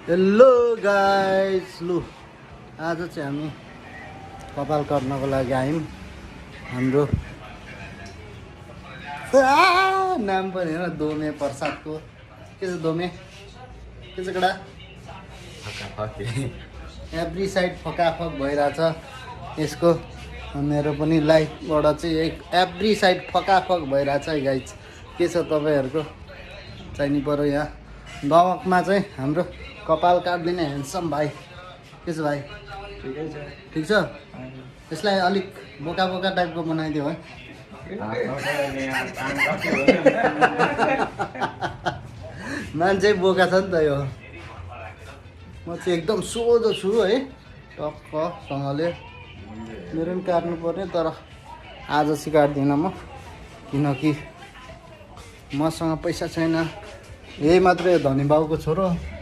Hello guys, लु आज चाहिँ हामी कपाल काट्नको लागि आयौँ। हाम्रो नाम पनि हेर, दोमे प्रसादको। के छ दोमे? के छ कडा? एभ्री साइड फकाफक भइरहेछ यसको। मेरो पनि लाइफबाट चाहिँ एक एभ्री साइड फकाफक भइरहेछ है गाइस। के छ तपाईँहरूको चाहिने पऱ्यो यहाँ दमकमा चाहिँ हाम्रो कपाल काट्दिने ह्यान्डसम भाइ। के छ भाइ? ठिक छ। यसलाई अलिक बोका बोका टाइपको बनाइदियो है। मान्छे बोका छ नि त यो। म चाहिँ एकदम सोझो छु है, टक्कसँगले। मेरो पनि काट्नु पर्ने, तर आज चाहिँ काट्दिनँ म, किनकि मसँग पैसा छैन। यही मात्रै धनी बाउको छोरो।